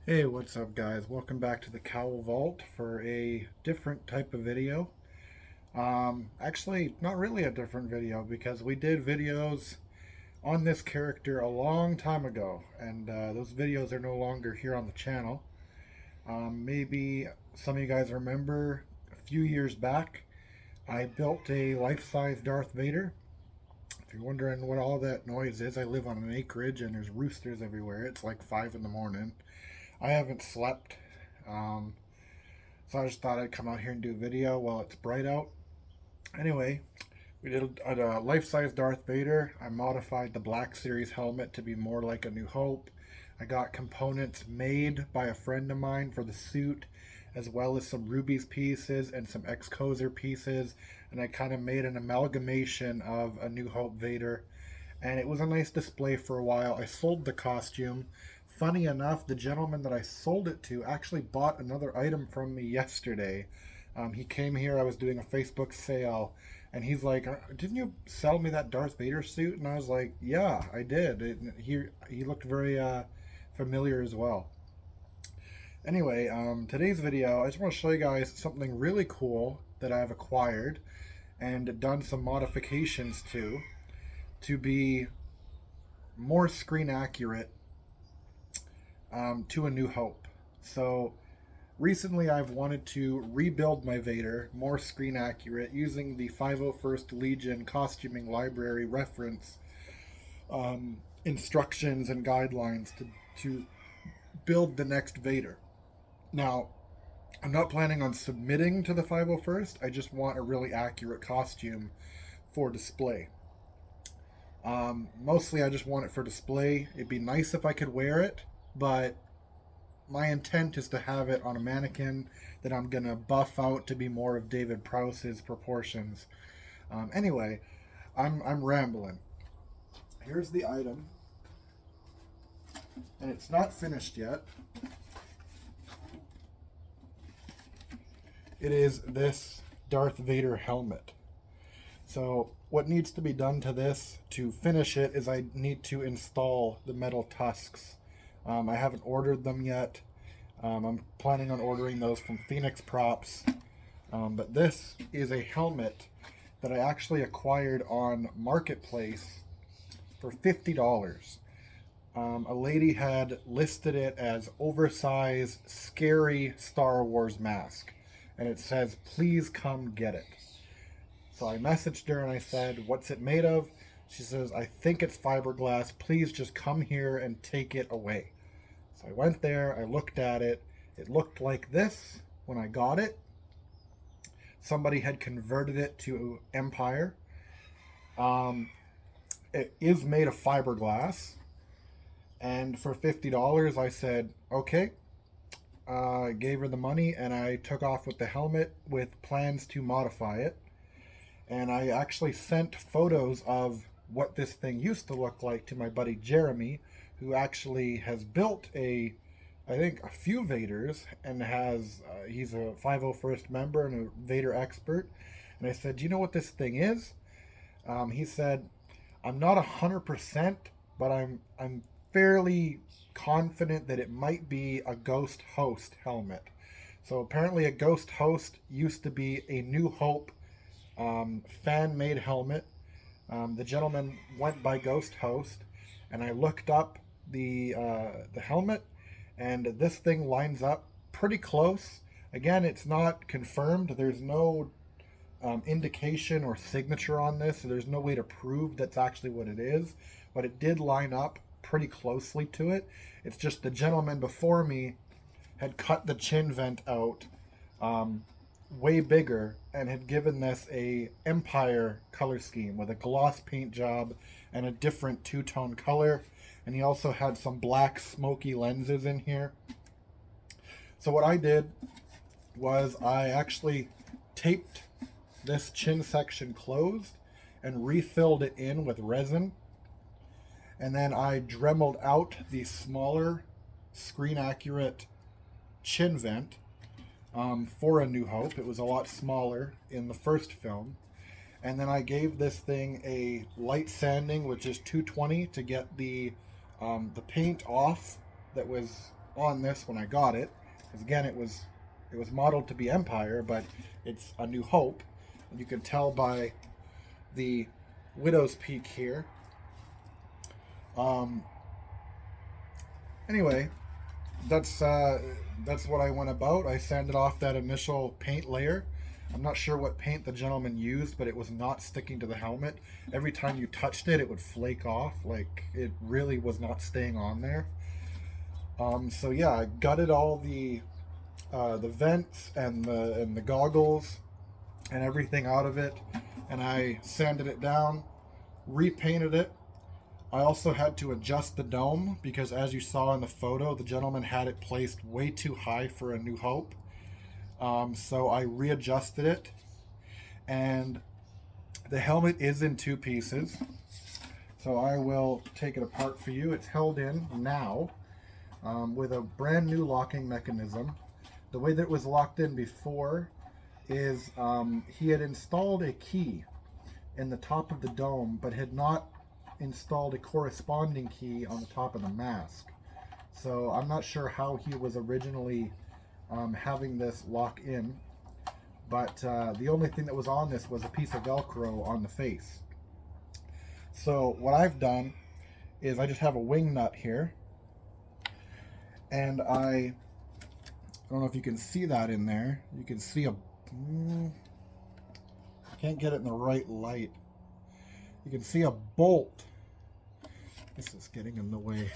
Hey, what's up guys? Welcome back to the Cowl Vault for a different type of video. Actually, not really a different video because we did videos on this character a long time ago, and those videos are no longer here on the channel. Maybe some of you guys remember a few years back, I built a life-size Darth Vader. If you're wondering what all that noise is, I live on an acreage and there's roosters everywhere. It's like 5 in the morning. I haven't slept, um, so I just thought I'd come out here and do a video while it's bright out. Anyway, we did a life-size Darth Vader. I modified the Black Series helmet to be more like a New Hope. I got components made by a friend of mine for the suit, as well as some Ruby's pieces and some X-Kozer pieces, and I kind of made an amalgamation of a New Hope Vader, and it was a nice display for a while. I sold the costume. Funny enough, the gentleman that I sold it to actually bought another item from me yesterday. He came here, I was doing a Facebook sale, and he's like, "Didn't you sell me that Darth Vader suit?" And I was like, "Yeah, I did." He looked very familiar as well. Anyway, today's video, I just want to show you guys something really cool that I've acquired and done some modifications to be more screen accurate to A New Hope. So recently I've wanted to rebuild my Vader more screen accurate using the 501st Legion costuming library reference instructions and guidelines to build the next Vader. Now, I'm not planning on submitting to the 501st. I just want a really accurate costume for display. Mostly I just want it for display. It'd be nice if I could wear it, but my intent is to have it on a mannequin that I'm gonna buff out to be more of David Prowse's proportions. Anyway, I'm rambling. Here's the item, and it's not finished yet. It is this Darth Vader helmet. So what needs to be done to this to finish it is I need to install the metal tusks. I haven't ordered them yet. I'm planning on ordering those from Phoenix Props. But this is a helmet that I actually acquired on Marketplace for $50. A lady had listed it as oversized, scary Star Wars mask. And it says, "Please come get it." So I messaged her and I said, "What's it made of?" She says, "I think it's fiberglass. Please just come here and take it away." So I went there, I looked at it. It looked like this when I got it. Somebody had converted it to Empire. It is made of fiberglass. And for $50, I said, okay. I gave her the money and I took off with the helmet with plans to modify it. And I actually sent photos of what this thing used to look like to my buddy Jeremy, who actually has built I think a few Vaders, and he's a 501st member and a Vader expert. And I said, "Do you know what this thing is?" He said, "I'm not 100%, but I'm fairly confident that it might be a Ghost Host helmet." So apparently a Ghost Host used to be a New Hope fan-made helmet. The gentleman went by Ghost Host, and I looked up the helmet, and this thing lines up pretty close. Again, it's not confirmed. There's no indication or signature on this, so there's no way to prove that's actually what it is, but it did line up pretty closely to it. It's just the gentleman before me had cut the chin vent out way bigger and had given this a Empire color scheme with a gloss paint job and a different two-tone color, and he also had some black smoky lenses in here. So what I did was I actually taped this chin section closed and refilled it in with resin, and then I dremeled out the smaller screen accurate chin vent for A New Hope. It was a lot smaller in the first film. And then I gave this thing a light sanding, which is 220, to get the paint off that was on this when I got it, because again it was modeled to be Empire, but it's A New Hope, and you can tell by the widow's peak here. Anyway, that's what I went about. I sanded off that initial paint layer. I'm not sure what paint the gentleman used, but it was not sticking to the helmet. Every time you touched it, it would flake off. Like, it really was not staying on there. So yeah, I gutted all the vents and the goggles and everything out of it, and I sanded it down, repainted it. I also had to adjust the dome because, as you saw in the photo, the gentleman had it placed way too high for A New Hope. So I readjusted it, and the helmet is in two pieces. So I will take it apart for you. It's held in now with a brand new locking mechanism. The way that it was locked in before is he had installed a key in the top of the dome, but had not installed a corresponding key on the top of the mask. So I'm not sure how he was originally having this lock in, but the only thing that was on this was a piece of Velcro on the face. So what I've done is I just have a wing nut here, and I don't know if you can see that in there. You can see I can't get it in the right light. You can see a bolt. This is getting in the way.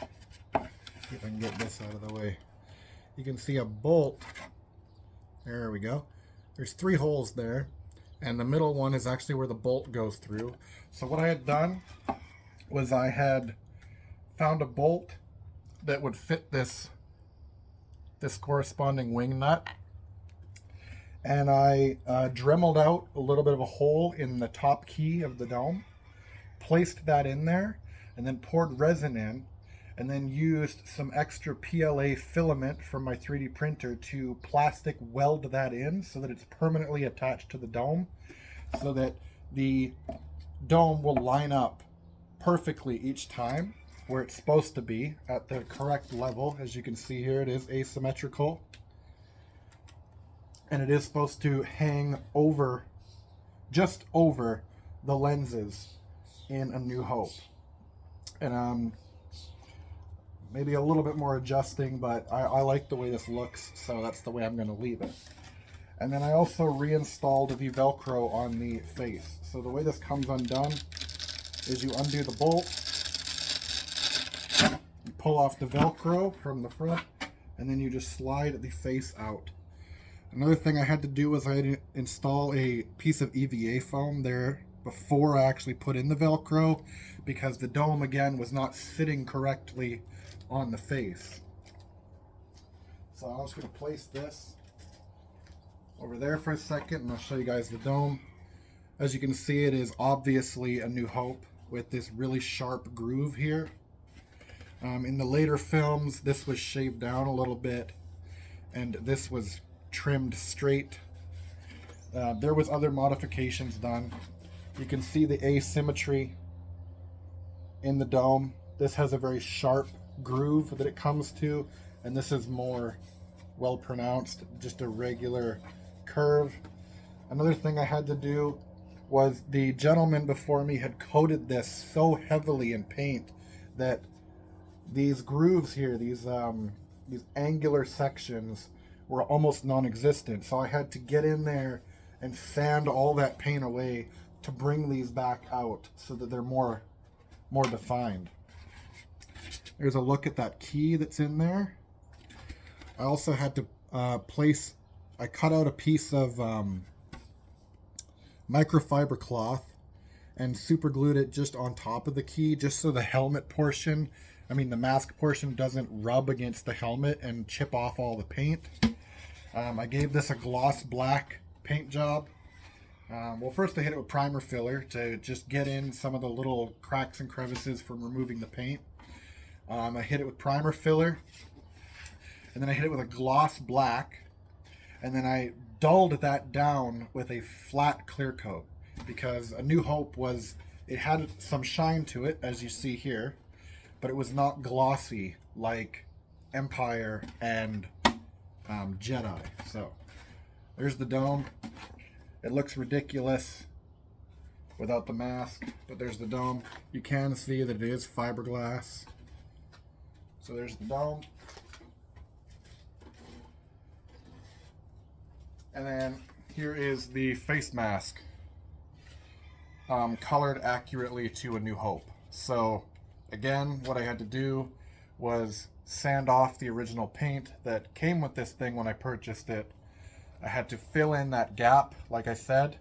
See if I can get this out of the way. You can see a bolt. There we go. There's 3 holes there, and the middle one is actually where the bolt goes through. So what I had done was I had found a bolt that would fit this corresponding wing nut, and I dremeled out a little bit of a hole in the top key of the dome, placed that in there, and then poured resin in, and then used some extra PLA filament from my 3D printer to plastic weld that in so that it's permanently attached to the dome, so that the dome will line up perfectly each time where it's supposed to be at the correct level. As you can see here, it is asymmetrical, and it is supposed to hang over, just over the lenses in A New Hope. And maybe a little bit more adjusting, but I like the way this looks, so that's the way I'm going to leave it. And then I also reinstalled the Velcro on the face. So the way this comes undone is you undo the bolt, you pull off the Velcro from the front, and then you just slide the face out. Another thing I had to do was I had to install a piece of EVA foam there before I actually put in the Velcro, because the dome again was not sitting correctly on the face. So I'm just going to place this over there for a second, and I'll show you guys the dome. As you can see, it is obviously A New Hope with this really sharp groove here. In the later films, this was shaved down a little bit, and this was trimmed straight. There was other modifications done. You can see the asymmetry in the dome. This has a very sharp groove that it comes to, and this is more well pronounced, just a regular curve. Another thing I had to do was the gentleman before me had coated this so heavily in paint that these grooves here, these angular sections, were almost non-existent. So I had to get in there and sand all that paint away to bring these back out so that they're more defined. There's a look at that key that's in there. I also had to I cut out a piece of microfiber cloth and super glued it just on top of the key, just so the helmet portion, the mask portion, doesn't rub against the helmet and chip off all the paint. I gave this a gloss black paint job. Well, first I hit it with primer filler to just get in some of the little cracks and crevices from removing the paint. I hit it with primer filler, and then I hit it with a gloss black, and then I dulled that down with a flat clear coat, because A New Hope it had some shine to it, as you see here, but it was not glossy like Empire, and Jedi. So there's the dome. It looks ridiculous without the mask, but there's the dome. You can see that it is fiberglass. So there's the dome. And then here is the face mask, colored accurately to A New Hope. So again, what I had to do was sand off the original paint that came with this thing when I purchased it. I had to fill in that gap, like I said,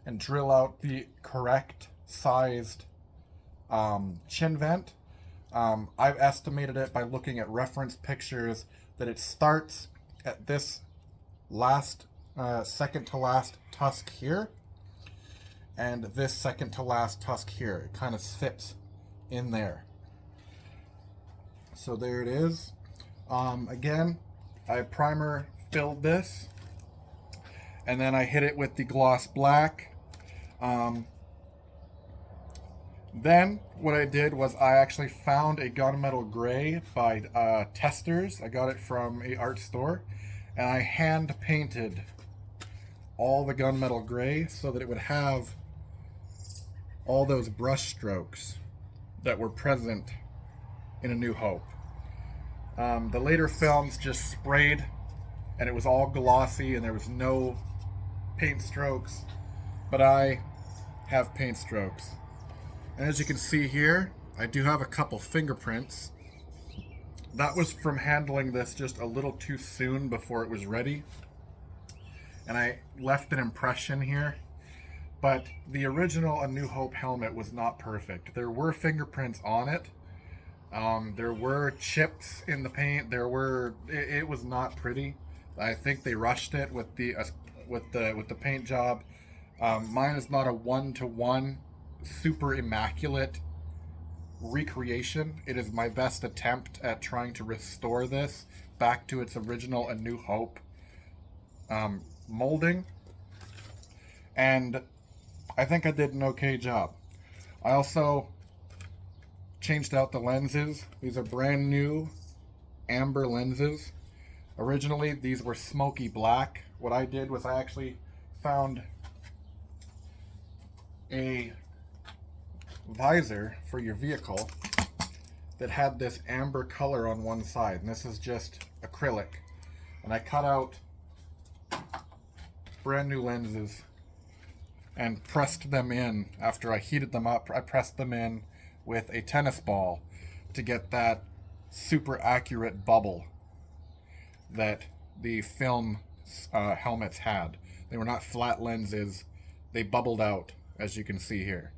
and drill out the correct sized chin vent. I've estimated it by looking at reference pictures that it starts at this last second to last tusk here, and this second to last tusk here. It kind of sits in there. So there it is. Again, I primer filled this, and then I hit it with the gloss black. Then what I did was I actually found a gunmetal gray by Testers. I got it from a art store, and I hand painted all the gunmetal gray so that it would have all those brush strokes that were present in A New Hope. The later films just sprayed, and it was all glossy and there was no paint strokes, but I have paint strokes. And as you can see here, I do have a couple fingerprints. That was from handling this just a little too soon before it was ready, and I left an impression here. But the original A New Hope helmet was not perfect. There were fingerprints on it. There were chips in the paint. It was not pretty. I think they rushed it with the paint job. Mine is not a one-to-one super immaculate recreation. It is my best attempt at trying to restore this back to its original A New Hope molding, and I think I did an okay job. I also changed out the lenses. These are brand new amber lenses. Originally these were smoky black. What I did was I actually found a visor for your vehicle that had this amber color on one side, and this is just acrylic, and I cut out brand new lenses and pressed them in. After I heated them up, I pressed them in with a tennis ball to get that super accurate bubble that the film helmets had. They were not flat lenses, they bubbled out, as you can see here.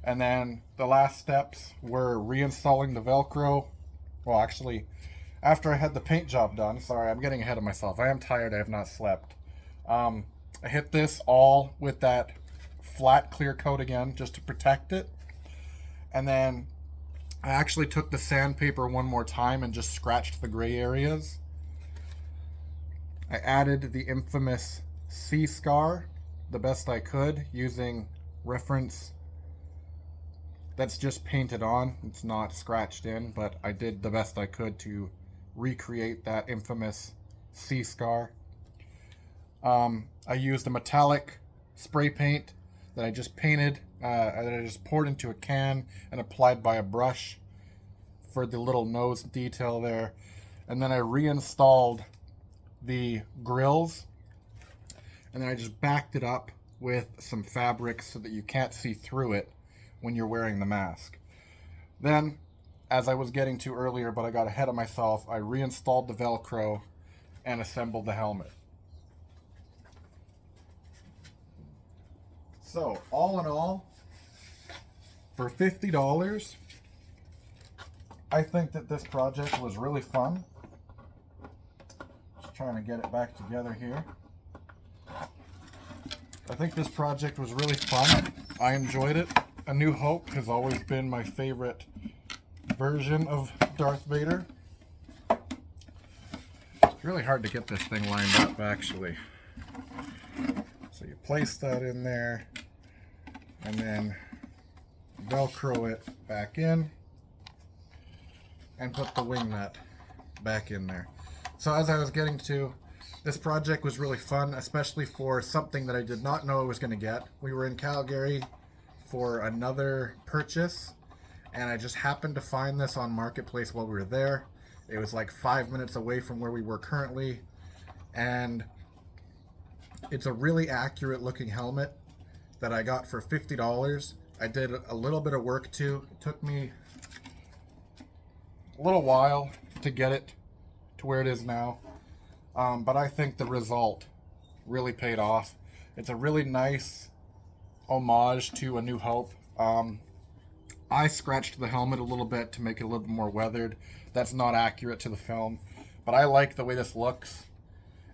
And then the last steps were reinstalling the Velcro. Well, actually, after I had the paint job done, sorry, I'm getting ahead of myself. I am tired, I have not slept. I hit this all with that flat clear coat again, just to protect it. And then I actually took the sandpaper one more time and just scratched the gray areas. I added the infamous C scar the best I could using reference that's just painted on. It's not scratched in, but I did the best I could to recreate that infamous C scar. I used a metallic spray paint that I just painted, that I just poured into a can and applied by a brush for the little nose detail there. And then I reinstalled the grills, and then I just backed it up with some fabric so that you can't see through it when you're wearing the mask. Then, as I was getting to earlier, but I got ahead of myself, I reinstalled the Velcro and assembled the helmet. So, all in all, for $50, I think that this project was really fun. Just trying to get it back together here. I think this project was really fun. I enjoyed it. A New Hope has always been my favorite version of Darth Vader. It's really hard to get this thing lined up, actually. So you place that in there, and then Velcro it back in, and put the wing nut back in there. So as I was getting to, this project was really fun, especially for something that I did not know I was going to get. We were in Calgary for another purchase, and I just happened to find this on Marketplace while we were there. It was like 5 minutes away from where we were currently, and it's a really accurate looking helmet that I got for $50. I did a little bit of work too. It took me a little while to get it to where it is now, but I think the result really paid off. It's a really nice homage to A New Hope. I scratched the helmet a little bit to make it a little bit more weathered. That's not accurate to the film, but I like the way this looks.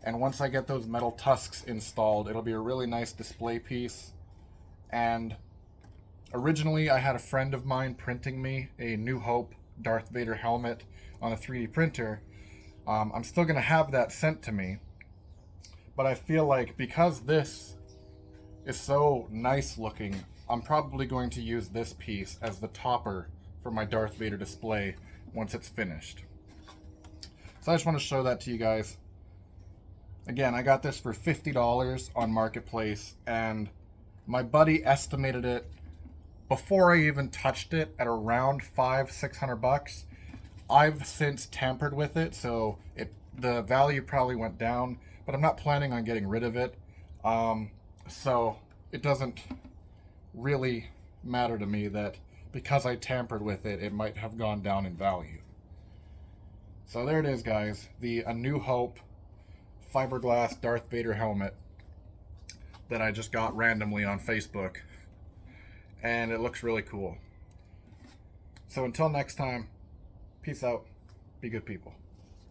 And once I get those metal tusks installed, it'll be a really nice display piece. And originally I had a friend of mine printing me a New Hope Darth Vader helmet on a 3D printer. I'm still going to have that sent to me, but I feel like because this is so nice looking, I'm probably going to use this piece as the topper for my Darth Vader display once it's finished. So I just want to show that to you guys. Again, I got this for $50 on Marketplace, and my buddy estimated it before I even touched it at around $500-600. I've since tampered with it, so the value probably went down, but I'm not planning on getting rid of it. So it doesn't really matter to me that because I tampered with it, it might have gone down in value. So there it is, guys. The A New Hope fiberglass Darth Vader helmet that I just got randomly on Facebook. And it looks really cool. So until next time, peace out. Be good people.